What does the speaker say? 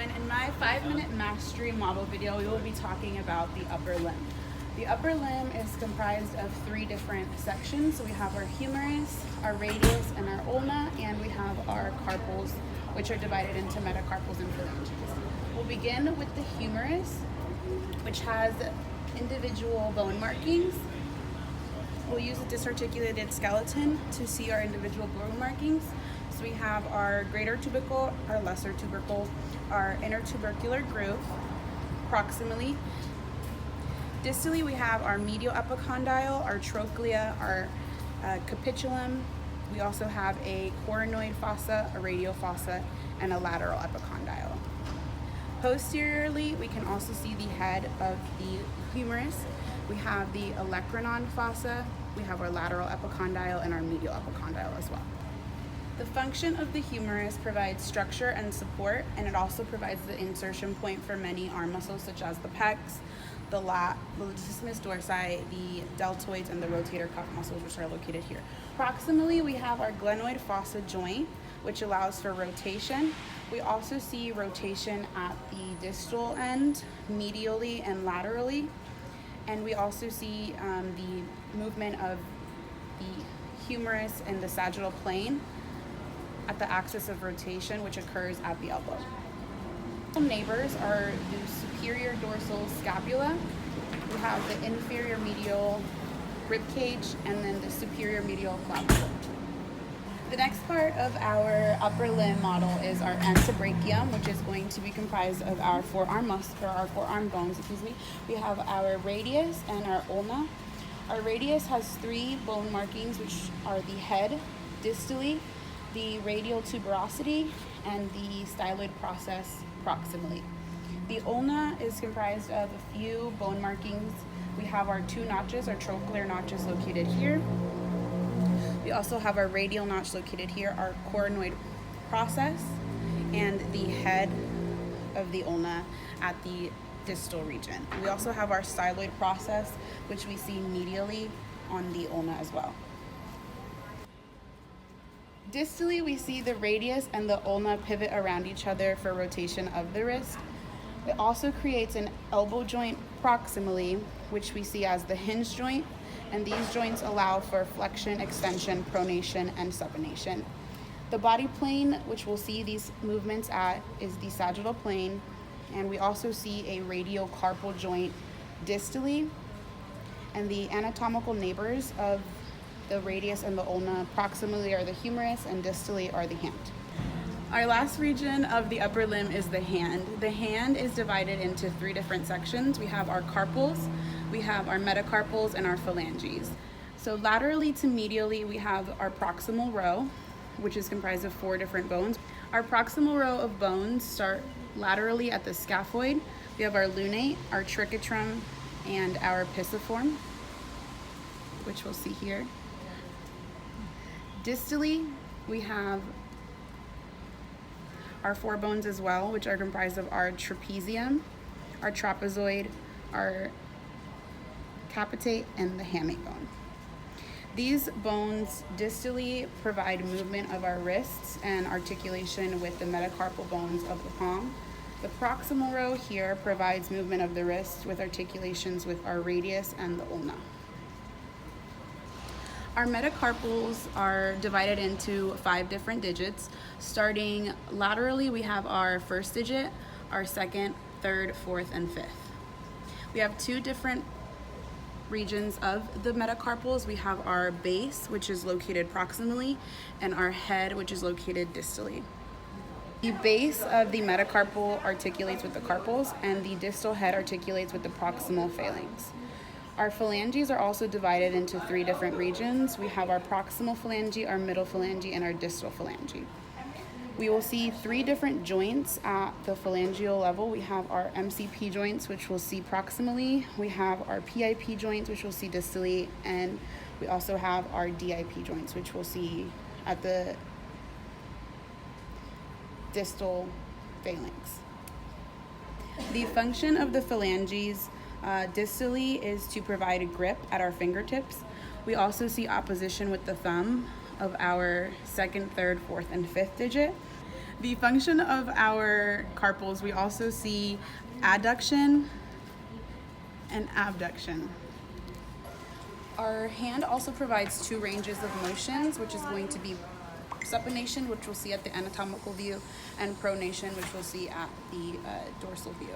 everyone. In my 5-minute mastery model video, we will be talking about the upper limb. The upper limb is comprised of 3 different sections. So we have our humerus, our radius, and our ulna, and we have our carpals, which are divided into metacarpals and phalanges. We'll begin with the humerus, which has individual bone markings. We'll use a disarticulated skeleton to see our individual bone markings. So we have our greater tubercle, our lesser tubercle, our intertubercular groove, proximally. Distally, we have our medial epicondyle, our trochlea, our capitulum. We also have a coronoid fossa, a radial fossa, and a lateral epicondyle. Posteriorly, we can also see the head of the humerus. We have the olecranon fossa, we have our lateral epicondyle, and our medial epicondyle as well. The function of the humerus provides structure and support, and it also provides the insertion point for many arm muscles such as the pecs, the latissimus dorsi, the deltoids, and the rotator cuff muscles, which are located here. Proximally, we have our glenoid fossa joint, which allows for rotation. We also see rotation at the distal end, medially and laterally, and we also see the movement of the humerus and the sagittal plane at the axis of rotation, which occurs at the elbow. Some neighbors are the superior dorsal scapula. We have the inferior medial rib cage, and then the superior medial clavicle. The next part of our upper limb model is our antebrachium, which is going to be comprised of our forearm bones. We have our radius and our ulna. Our radius has 3 bone markings, which are the head distally, the radial tuberosity, and the styloid process proximally. The ulna is comprised of a few bone markings. We have our 2 notches, our trochlear notches located here. We also have our radial notch located here, our coronoid process, and the head of the ulna at the distal region. We also have our styloid process, which we see medially on the ulna as well. Distally, we see the radius and the ulna pivot around each other for rotation of the wrist. It also creates an elbow joint proximally, which we see as the hinge joint, and these joints allow for flexion, extension, pronation, and supination. The body plane, which we'll see these movements at, is the sagittal plane, and we also see a radial carpal joint distally, and the anatomical neighbors of the radius and the ulna proximally are the humerus, and distally are the hand. Our last region of the upper limb is the hand. The hand is divided into 3 different sections. We have our carpals, we have our metacarpals, and our phalanges. So laterally to medially, we have our proximal row, which is comprised of 4 different bones. Our proximal row of bones start laterally at the scaphoid. We have our lunate, our trichotrum, and our pisiform, which we'll see here. Distally, we have our 4 bones as well, which are comprised of our trapezium, our trapezoid, our capitate, and the hamate bone. These bones distally provide movement of our wrists and articulation with the metacarpal bones of the palm. The proximal row here provides movement of the wrist with articulations with our radius and the ulna. Our metacarpals are divided into 5 different digits. Starting laterally, we have our first digit, our second, third, fourth, and 5th. We have 2 different regions of the metacarpals. We have our base, which is located proximally, and our head, which is located distally. The base of the metacarpal articulates with the carpals, and the distal head articulates with the proximal phalanx. Our phalanges are also divided into 3 different regions. We have our proximal phalange, our middle phalange, and our distal phalange. We will see 3 different joints at the phalangeal level. We have our MCP joints, which we'll see proximally. We have our PIP joints, which we'll see distally, and we also have our DIP joints, which we'll see at the distal phalanx. The function of the phalanges distally is to provide a grip at our fingertips. We also see opposition with the thumb of our second, third, fourth, and 5th digit. The function of our carpals, we also see adduction and abduction. Our hand also provides two ranges of motions, which is going to be supination, which we'll see at the anatomical view, and pronation, which we'll see at the dorsal view.